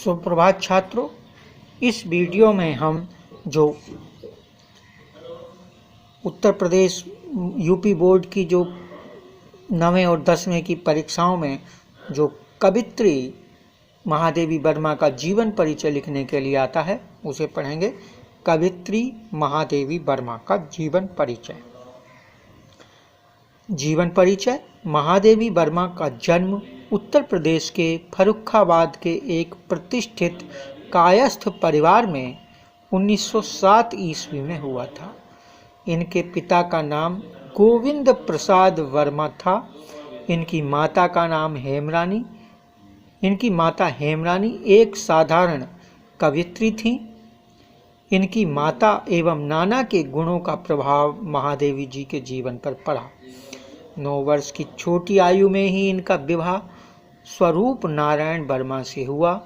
सुप्रभात छात्रों, इस वीडियो में हम जो उत्तर प्रदेश यूपी बोर्ड की जो 9वें और 10वें की परीक्षाओं में जो कवित्री महादेवी वर्मा का जीवन परिचय लिखने के लिए आता है उसे पढ़ेंगे। कवित्री महादेवी वर्मा का जीवन परिचय। जीवन परिचय। महादेवी वर्मा का जन्म उत्तर प्रदेश के फर्रुखाबाद के एक प्रतिष्ठित कायस्थ परिवार में 1907 ईस्वी में हुआ था। इनके पिता का नाम गोविंद प्रसाद वर्मा था। इनकी माता का नाम हेमरानी। इनकी माता हेमरानी एक साधारण कवित्री थीं। इनकी माता एवं नाना के गुणों का प्रभाव महादेवी जी के जीवन पर पड़ा। 9 वर्ष की छोटी आयु में ही इनका विवाह स्वरूप नारायण वर्मा से हुआ।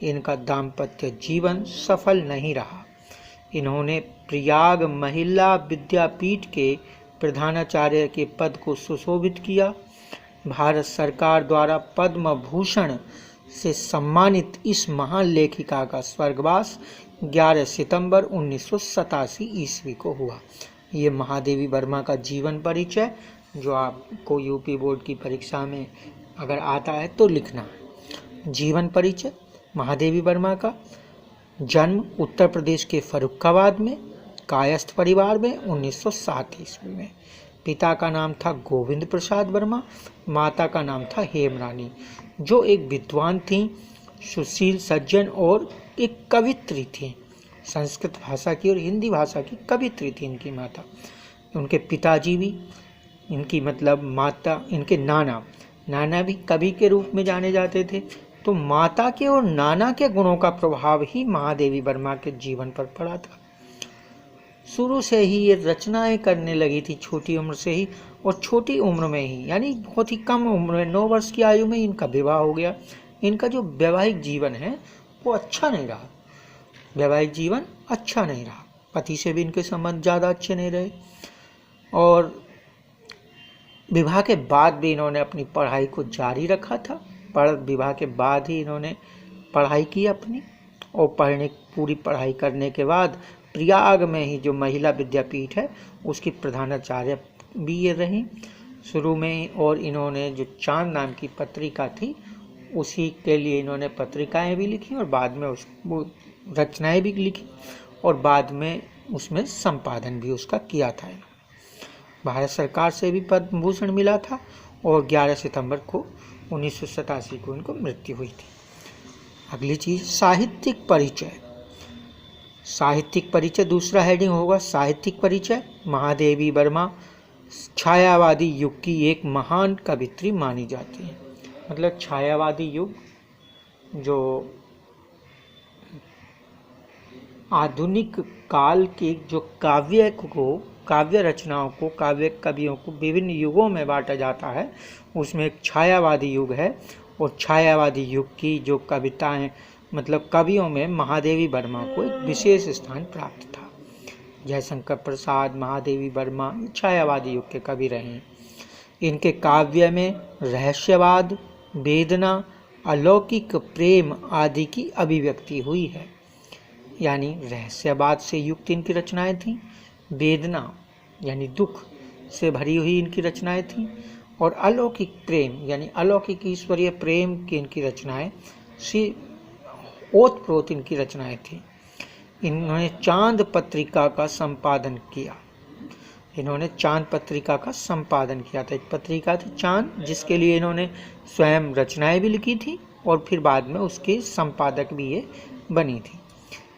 इनका दाम्पत्य जीवन सफल नहीं रहा। इन्होंने प्रयाग महिला विद्यापीठ के प्रधानाचार्य के पद को सुशोभित किया। भारत सरकार द्वारा पद्म भूषण से सम्मानित इस महान लेखिका का स्वर्गवास 11 सितंबर 1987 ईस्वी को हुआ। ये महादेवी वर्मा का जीवन परिचय जो आपको यूपी बोर्ड की परीक्षा में अगर आता है तो लिखना है। जीवन परिचय। महादेवी वर्मा का जन्म उत्तर प्रदेश के फर्रुखाबाद में कायस्थ परिवार में 1907 ईस्वी में। पिता का नाम था गोविंद प्रसाद वर्मा, माता का नाम था हेमरानी, जो एक विद्वान थीं, सुशील सज्जन और एक कवित्री थीं। संस्कृत भाषा की और हिंदी भाषा की कवित्री थी इनकी माता। उनके पिताजी भी, इनकी मतलब माता, इनके नाना भी कवि के रूप में जाने जाते थे। तो माता के और नाना के गुणों का प्रभाव ही महादेवी वर्मा के जीवन पर पड़ा था। शुरू से ही ये रचनाएं करने लगी थी, छोटी उम्र से ही, और छोटी उम्र में ही यानी बहुत ही कम उम्र में 9 वर्ष की आयु में इनका विवाह हो गया। इनका जो वैवाहिक जीवन है वो अच्छा नहीं रहा। वैवाहिक जीवन अच्छा नहीं रहा। पति से भी इनके संबंध ज़्यादा अच्छे नहीं रहे और विवाह के बाद भी इन्होंने अपनी पढ़ाई को जारी रखा था। विवाह के बाद ही इन्होंने पढ़ाई की अपनी, और पूरी पढ़ाई करने के बाद प्रयाग में ही जो महिला विद्यापीठ है उसकी प्रधानाचार्य भी ये रहीं शुरू में। और इन्होंने जो चांद नाम की पत्रिका थी उसी के लिए इन्होंने पत्रिकाएं भी लिखी और बाद में वो रचनाएं भी लिखी और बाद में उसमें संपादन भी उसका किया था। भारत सरकार से भी पद्म भूषण मिला था और 11 सितंबर को 1987 को इनको मृत्यु हुई थी। अगली चीज साहित्यिक परिचय। साहित्यिक परिचय दूसरा हेडिंग होगा साहित्यिक परिचय। महादेवी वर्मा छायावादी युग की एक महान कवित्री मानी जाती है। मतलब छायावादी युग जो आधुनिक काल के जो काव्य रचनाओं को, काव्य कवियों को विभिन्न युगों में बांटा जाता है, उसमें एक छायावादी युग है। और छायावादी युग की जो कविताएं, मतलब कवियों में महादेवी वर्मा को एक विशेष स्थान प्राप्त था। जयशंकर प्रसाद, महादेवी वर्मा छायावादी युग के कवि रहे। इनके काव्य में रहस्यवाद, वेदना, अलौकिक प्रेम आदि की अभिव्यक्ति हुई है। यानी रहस्यवाद से युक्त इनकी रचनाएं थीं, वेदना यानी दुख से भरी हुई इनकी रचनाएं थीं, और अलौकिक प्रेम यानी अलौकिक ईश्वरीय प्रेम की इनकी रचनाएं ओतप्रोत इनकी रचनाएं थीं। इन्होंने चांद पत्रिका का संपादन किया। था। एक पत्रिका थी चांद, जिसके लिए इन्होंने स्वयं रचनाएं भी लिखी थी और फिर बाद में उसके संपादक भी ये बनी थी।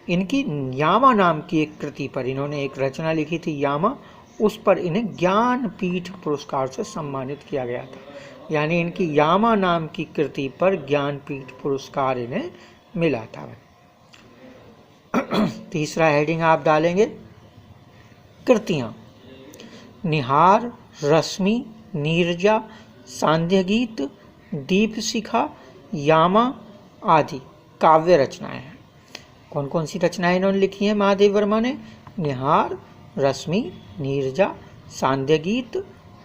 इनकी यामा नाम की एक कृति पर इन्होंने एक रचना लिखी थी, यामा। उस पर इन्हें ज्ञानपीठ पुरस्कार से सम्मानित किया गया था। यानी इनकी यामा नाम की कृति पर ज्ञानपीठ पुरस्कार इन्हें मिला था। तीसरा हेडिंग आप डालेंगे कृतियां। निहार, रश्मि, नीरजा, सांध्य गीत, दीपशिखा, यामा आदि काव्य रचनाएं हैं। कौन कौन सी रचनाएं इन्होंने लिखी हैं महादेवी वर्मा ने? निहार, रश्मि, नीरजा, सांध्य गीत,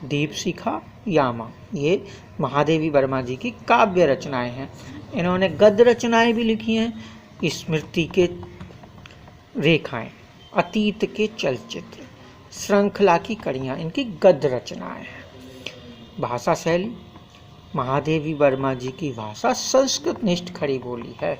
दीपशिखा यामा। ये महादेवी वर्मा जी की काव्य रचनाएं हैं। इन्होंने गद्य रचनाएं भी लिखी हैं, स्मृति के रेखाएं, अतीत के चलचित्र, श्रृंखला की कड़ियाँ इनकी गद्य रचनाएं हैं। भाषा शैली, महादेवी वर्मा जी की भाषा संस्कृत निष्ठ खड़ी बोली है।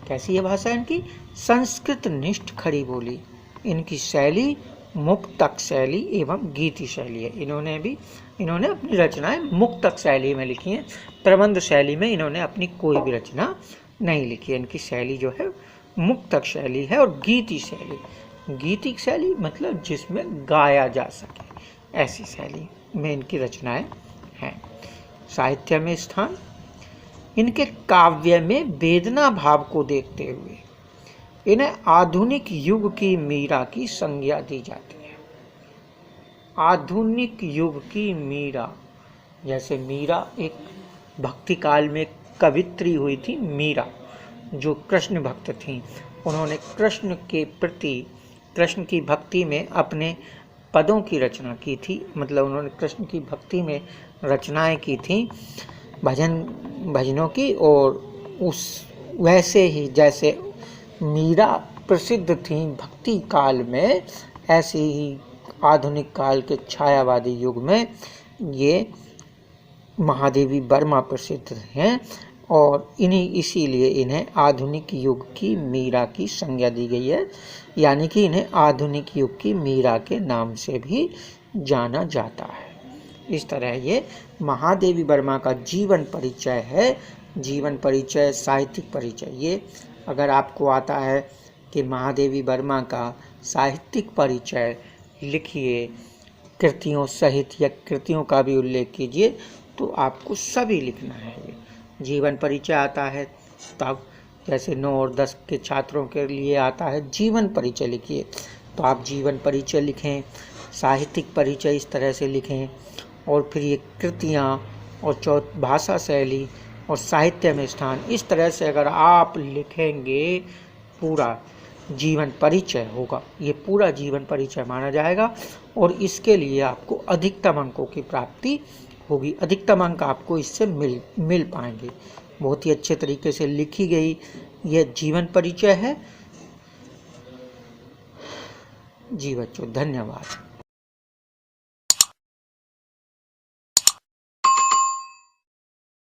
कैसी है भाषा इनकी? संस्कृत निष्ठ खड़ी बोली। इनकी शैली मुक्तक शैली एवं गीति शैली है। इन्होंने अपनी रचनाएं मुक्तक शैली में लिखी हैं। प्रबंध शैली में इन्होंने अपनी कोई भी रचना नहीं लिखी है। इनकी शैली जो है मुक्तक शैली है। और गीति शैली, गीतिक शैली मतलब जिसमें गाया जा सके, ऐसी शैली में इनकी रचनाएं हैं। साहित्य में स्थान, इनके काव्य में वेदना भाव को देखते हुए इन्हें आधुनिक युग की मीरा की संज्ञा दी जाती है। आधुनिक युग की मीरा, जैसे मीरा एक भक्ति काल में कवित्री हुई थी। मीरा जो कृष्ण भक्त थीं, उन्होंने कृष्ण के प्रति, कृष्ण की भक्ति में अपने पदों की रचना की थी। मतलब उन्होंने कृष्ण की भक्ति में रचनाएं की थी भजनों की। और उस वैसे ही जैसे मीरा प्रसिद्ध थी भक्ति काल में, ऐसे ही आधुनिक काल के छायावादी युग में ये महादेवी वर्मा प्रसिद्ध हैं। और इसीलिए इन्हें आधुनिक युग की मीरा की संज्ञा दी गई है, यानी कि इन्हें आधुनिक युग की मीरा के नाम से भी जाना जाता है। इस तरह ये महादेवी वर्मा का जीवन परिचय है। जीवन परिचय, साहित्यिक परिचय। ये अगर आपको आता है कि महादेवी वर्मा का साहित्यिक परिचय लिखिए कृतियों सहित, या कृतियों का भी उल्लेख कीजिए, तो आपको सभी लिखना है। ये जीवन परिचय आता है तब, जैसे 9 और 10 के छात्रों के लिए आता है जीवन परिचय लिखिए, तो आप जीवन परिचय लिखें। साहित्यिक परिचय इस तरह से लिखें। और फिर ये कृतियाँ और भाषा शैली और साहित्य में स्थान, इस तरह से अगर आप लिखेंगे पूरा जीवन परिचय होगा। ये पूरा जीवन परिचय माना जाएगा और इसके लिए आपको अधिकतम अंकों की प्राप्ति होगी। अधिकतम अंक आपको इससे मिल पाएंगे। बहुत ही अच्छे तरीके से लिखी गई यह जीवन परिचय है। जी बच्चों, धन्यवाद।